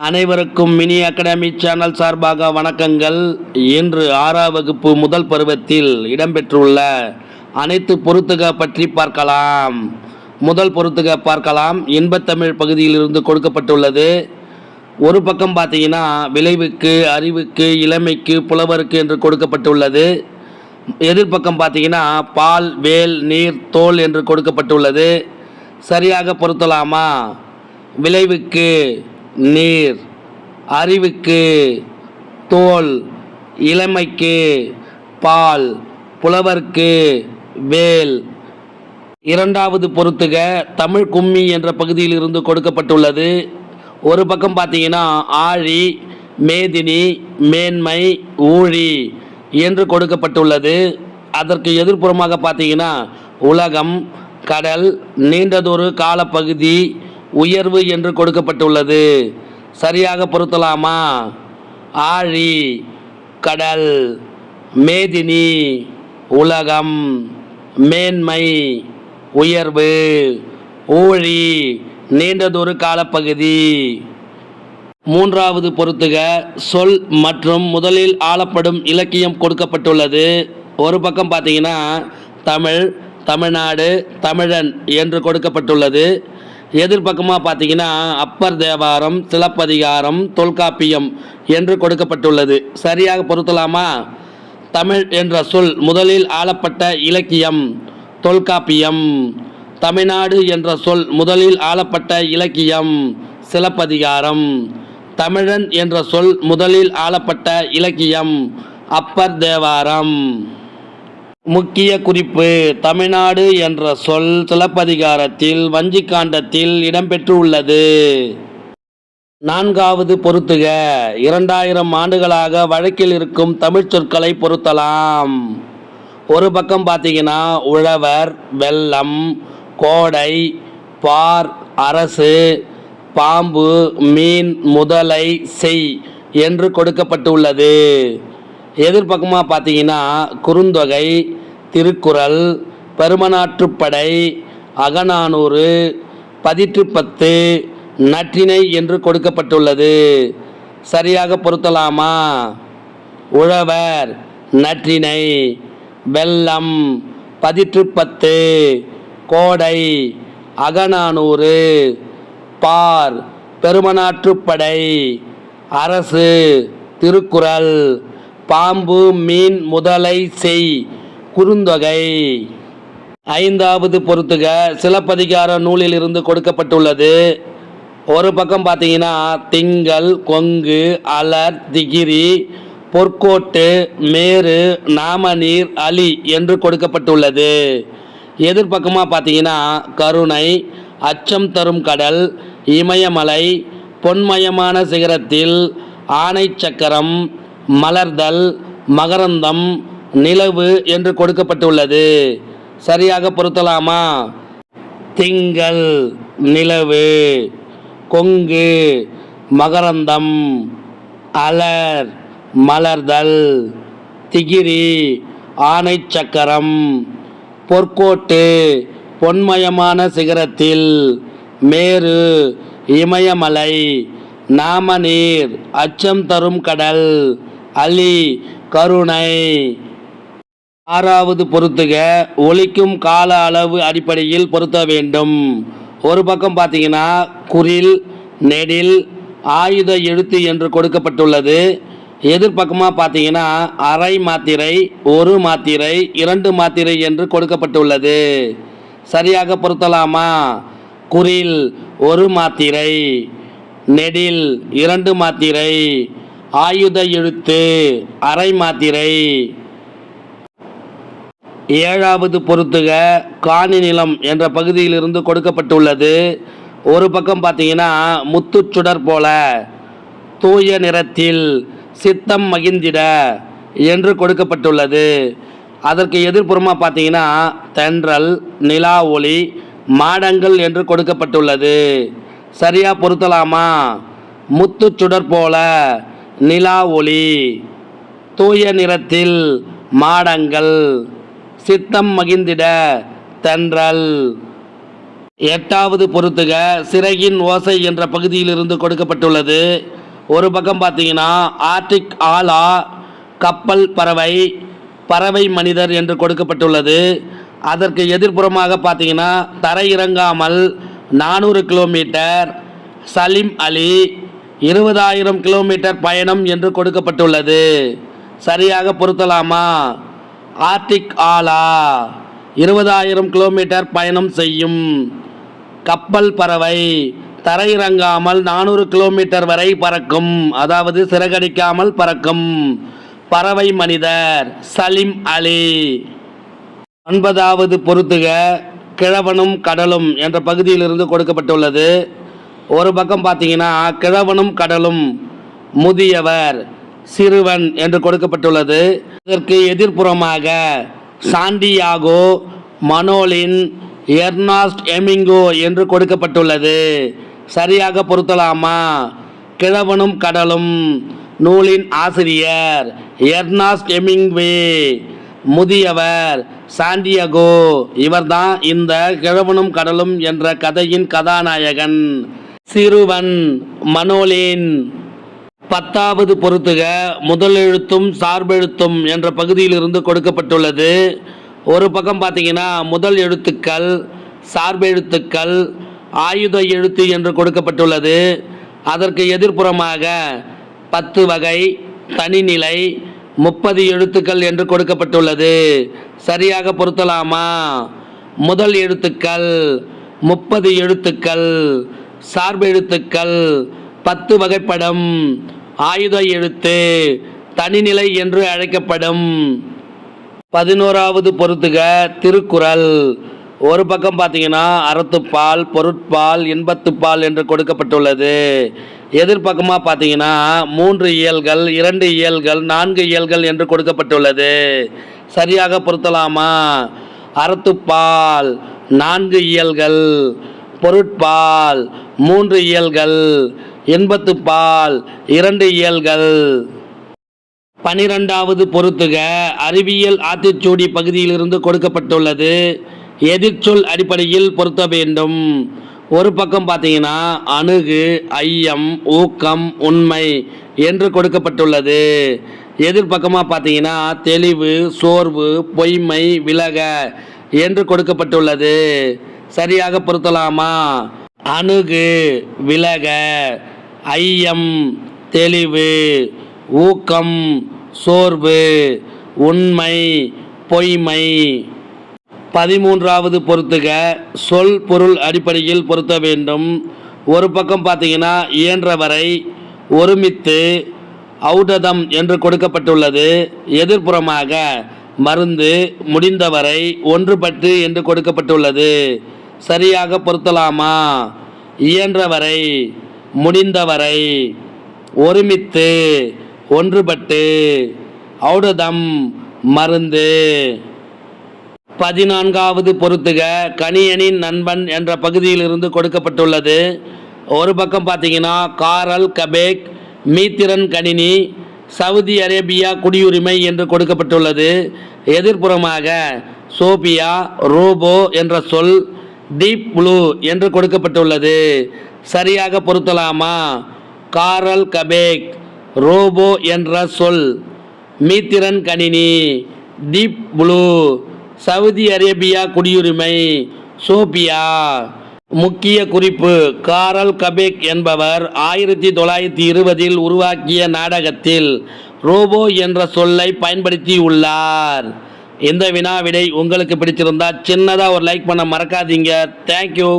அனைவருக்கும் mini academy channel சார்பாக வணக்கங்கள். இன்று 6ஆம் வகுப்பு முதல் பருவத்தில் இடம்பெற்றுள்ள அனைத்து பொறுத்துக பற்றி பார்க்கலாம். முதல் பொறுத்துக பார்க்கலாம். இன்பத்தமிழ் பகுதியிலிருந்து கொடுக்கப்பட்டுள்ளது. ஒரு பக்கம் பார்த்தீங்கன்னா விளைவுக்கு, அறிவுக்கு, இளமைக்கு, புலவருக்கு என்று கொடுக்கப்பட்டுள்ளது. எதிர்பக்கம் பார்த்தீங்கன்னா பால், வேல், நீர், தோல் என்று கொடுக்கப்பட்டுள்ளது. சரியாக பொருத்தலாமா? விளைவுக்கு நீர், அறிவுக்கு தோல், இளமைக்கு பால், புலவர்க்கு வேல். இரண்டாவது பொறுத்துக தமிழ் கும்மி என்ற பகுதியில் இருந்து கொடுக்கப்பட்டுள்ளது. ஒரு பக்கம் பார்த்தீங்கன்னா ஆழி, மேதினி, மேன்மை, ஊழி என்று கொடுக்கப்பட்டுள்ளது. அதற்கு எதிர்ப்புறமாக பார்த்தீங்கன்னா உலகம், கடல், நீண்டதொரு காலப்பகுதி, உயர்வு என்று கொடுக்கப்பட்டுள்ளது. சரியாக பொருத்தலாமா? ஆழி கடல், மேதினி உலகம், மேன்மை உயர்வு, ஊழி நீண்டதொரு காலப்பகுதி. மூன்றாவது பொறுத்துக சொல் மற்றும் முதலில் ஆளப்படும் இலக்கியம் கொடுக்கப்பட்டுள்ளது. ஒரு பக்கம் பார்த்தீங்கன்னா தமிழ், தமிழ்நாடு, தமிழன் என்று கொடுக்கப்பட்டுள்ளது. எதிர்பக்கமாக பார்த்தீங்கன்னா அப்பர் தேவாரம், சிலப்பதிகாரம், தொல்காப்பியம் என்று கொடுக்கப்பட்டுள்ளது. சரியாக பொருத்தலாமா? தமிழ் என்ற சொல் முதலில் ஆளப்பட்ட இலக்கியம் தொல்காப்பியம். தமிழ்நாடு என்ற சொல் முதலில் ஆளப்பட்ட இலக்கியம் சிலப்பதிகாரம். தமிழன் என்ற சொல் முதலில் ஆளப்பட்ட இலக்கியம் அப்பர் தேவாரம். முக்கிய குறிப்பு: தமிழ்நாடு என்ற சொல் சிலப்பதிகாரத்தில் வஞ்சிக்காண்டத்தில் இடம்பெற்றுள்ளது. நான்காவது பொறுத்துக 2000 ஆண்டுகளாக வழக்கில் இருக்கும் தமிழ் சொற்களை பொருத்தலாம். ஒரு பக்கம் பார்த்தீங்கன்னா உழவர், வெள்ளம், கோடை, பார், அரசு, பாம்பு, மீன், முதலை, செய் என்று கொடுக்கப்பட்டுள்ளது. எதிர்பக்கமாக பார்த்தீங்கன்னா குறுந்தொகை, திருக்குறள், பெருமனாற்றுப்படை, அகநானூறு, பதிற்றுப்பத்து, நற்றிணை என்று கொடுக்கப்பட்டுள்ளது. சரியாக பொருத்தலாமா? உழவர், நற்றிணை, வெள்ளம், பதிற்றுப்பத்து, கோடை, அகநானூறு, பார், பெருமனாற்றுப்படை, அரசு, திருக்குறள், பாம்பு, மீன், முதலை, செய், குறுந்தொகை. ஐந்தாவது பொறுத்துக சிலப்பதிகார நூலில் இருந்து கொடுக்கப்பட்டுள்ளது. ஒரு பக்கம் பார்த்தீங்கன்னா திங்கள், கொங்கு, அலர், திகிரி, பொற்கோட்டு, மேரு, நாமநீர், அலி என்று கொடுக்கப்பட்டுள்ளது. எதிர்பக்கமாக பார்த்தீங்கன்னா கருணை, அச்சம் தரும் கடல், இமயமலை, பொன்மயமான சிகரத்தில், ஆணை சக்கரம், மலர்தல், மகரந்தம், நிலவு என்று கொடுக்கப்பட்டுள்ளது. சரியாக பொருத்தலாமா? திங்கள் நிலவு, கொங்கு மகரந்தம், அலர் மலர்தல், திகிரி ஆணை சக்கரம், பொற்கோட்டு பொன்மயமான சிகரத்தில், மேரு இமயமலை, நாமநீர் அச்சம் தரும் கடல், அலி கருணை. ஆறாவது பொறுத்துக ஒலிக்கும் கால அளவு அடிப்படையில் பொருத்த வேண்டும். ஒரு பக்கம் பார்த்தீங்கன்னா குறில், நெடில், ஆயுத எழுத்து என்று கொடுக்கப்பட்டுள்ளது. எதிர்பக்கமாக பார்த்தீங்கன்னா அரை மாத்திரை, ஒரு மாத்திரை, 2 மாத்திரை என்று கொடுக்கப்பட்டுள்ளது. சரியாக பொருத்தலாமா? குறில் 1 மாத்திரை, நெடில் 2 மாத்திரை, ஆயுத எழுத்து அரை மாத்திரை. ஏழாவது பொறுத்துக காணி நிலம் என்ற பகுதியிலிருந்து கொடுக்கப்பட்டுள்ளது. ஒரு பக்கம் பார்த்தீங்கன்னா முத்துச்சுடர் போல, தூய நிறத்தில், சித்தம் மகிழ்ந்திட என்று கொடுக்கப்பட்டுள்ளது. அதற்கு எதிர்ப்புறமாக பார்த்தீங்கன்னா தென்றல், நிலா ஒளி, மாடங்கள் என்று கொடுக்கப்பட்டுள்ளது. சரியா பொருத்தலாமா? முத்துச்சுடர் போல, நிலா ஒளி, தூய நிறத்தில், மாடங்கள், சித்தம் மகிழ்ந்திட தென்றல். எட்டாவது பொறுத்துக சிறகின் ஓசை என்ற பகுதியிலிருந்து கொடுக்கப்பட்டுள்ளது. ஒரு பக்கம் பார்த்தீங்கன்னா ஆர்டிக் ஆலா, கப்பல் பறவை, பறவை மனிதர் என்று கொடுக்கப்பட்டுள்ளது. அதற்கு எதிர்ப்புறமாக பார்த்தீங்கன்னா தரையிறங்காமல் 400 கிலோமீட்டர், சலீம் அலி 20,000 கிலோமீட்டர் பயணம் என்று கொடுக்கப்பட்டுள்ளது. சரியாக பொருத்தலாமா? ஆர்டிக் ஆலா 20,000 கிலோமீட்டர் பயணம் செய்யும். கப்பல் பறவை தரையிறங்காமல் 400 கிலோமீட்டர் வரை பறக்கும், அதாவது சிறகடிக்காமல் பறக்கும். பறவை மனிதர் சலீம் அலி. 9வது பொறுத்துக கிழவனும் கடலும் என்ற பகுதியிலிருந்து கொடுக்கப்பட்டுள்ளது. ஒரு பக்கம் பார்த்தீங்கன்னா கிழவனும் கடலும், முதியவர், சிறுவன் என்று கொடுக்கப்பட்டுள்ளது. இதற்கு எதிர்ப்புறமாக சாண்டியாகோ, மனோலின், எர்னாஸ்ட் எமிங்கோ என்று கொடுக்கப்பட்டுள்ளது. சரியாக பொருத்தலாமா? கிழவனும் கடலும் நூலின் ஆசிரியர் எர்னாஸ்ட் எமிங்வே, முதியவர் சாண்டியாகோ. இவர்தான் இந்த கிழவனும் கடலும் என்ற கதையின் கதாநாயகன். சிறுவன் மனோலின். 10வது பொறுத்துக முதலெழுத்தும் சார்பெழுத்தும் என்ற பகுதியிலிருந்து கொடுக்கப்பட்டுள்ளது. ஒரு பக்கம் பார்த்தீங்கன்னா முதல் எழுத்துக்கள், சார்பெழுத்துக்கள், ஆயுத எழுத்து என்று கொடுக்கப்பட்டுள்ளது. அதற்கு எதிர்ப்புறமாக 10 வகை, தனிநிலை, 30 எழுத்துக்கள் என்று கொடுக்கப்பட்டுள்ளது. சரியாக பொருத்தலாமா? முதல் எழுத்துக்கள் 30 எழுத்துக்கள், சார்பெழுத்துக்கள் 10 வகைப்படும், ஆயுத எழுத்து தனிநிலை என்று அழைக்கப்படும். 11வது பொறுத்துக திருக்குறள். ஒரு பக்கம் பார்த்தீங்கன்னா அறத்துப்பால், பொருட்பால், இன்பத்துப்பால் என்று கொடுக்கப்பட்டுள்ளது. எதிர்பக்கமாக பார்த்தீங்கன்னா 3 இயல்கள், 2 இயல்கள், 4 இயல்கள் என்று கொடுக்கப்பட்டுள்ளது. சரியாக பொருத்தலாமா? அறத்துப்பால் 4 இயல்கள், பொருட்பால் 3 இயல்கள், இன்பத்துப்பால் 2 இயல்கள். 12வது பொறுத்துக அறிவியல் ஆத்திச்சூடி பகுதியிலிருந்து கொடுக்கப்பட்டுள்ளது. எதிர்ச்சொல் அடிப்படையில் பொருத்த வேண்டும். ஒரு பக்கம் பார்த்தீங்கன்னா அணுகு, ஐயம், ஊக்கம், உண்மை என்று கொடுக்கப்பட்டுள்ளது. எதிர்பக்கமாக பார்த்தீங்கன்னா தெளிவு, சோர்வு, பொய்மை, விலக என்று கொடுக்கப்பட்டுள்ளது. சரியாக பொருத்தலாமா? அணுகு, விலக, ஐயம், தெளிவு, ஊக்கம், சோர்வு, உண்மை, பொய்மை. 13வது பொறுத்துக சொல் பொருள் அடிப்படையில் பொருத்த வேண்டும். ஒரு பக்கம் பார்த்தீங்கன்னா இயன்றவரை, ஒருமித்து, ஔடதம் என்று கொடுக்கப்பட்டுள்ளது. எதிர்ப்புறமாக மருந்து, முடிந்தவரை, ஒன்றுபட்டு என்று கொடுக்கப்பட்டுள்ளது. சரியாக பொருத்தலாமா? இயன்றவரை, முடிந்தவரை, ஒருமித்து, ஒன்றுபட்டு, ஔடதம், மருந்து. 14வது பொறுத்துக கணியனின் நண்பன் என்ற பகுதியிலிருந்து கொடுக்கப்பட்டுள்ளது. ஒரு பக்கம் பார்த்தீங்கன்னா காரல் கபேக், மீத்திரன் கணினி, சவுதி அரேபியா குடியுரிமை என்று கொடுக்கப்பட்டுள்ளது. எதிர்ப்புறமாக சோபியா, ரோபோ என்ற சொல், டீப் ப்ளூ என்று கொடுக்கப்பட்டுள்ளது. சரியாக பொருத்தலாமா? காரல் கபேக், ரோபோ என்ற சொல், மீத்திரன் கணினி, டீப் ப்ளூ, சவுதி அரேபியா குடியுரிமை, சோபியா. முக்கிய குறிப்பு: காரல் கபேக் என்பவர் 1920இல் உருவாக்கிய நாடகத்தில் ரோபோ என்ற சொல்லை பயன்படுத்தியுள்ளார். இந்த வினா விடை உங்களுக்கு பிடிச்சிருந்தா சின்னதாக ஒரு லைக் பண்ண மறக்காதீங்க. தேங்க்யூ.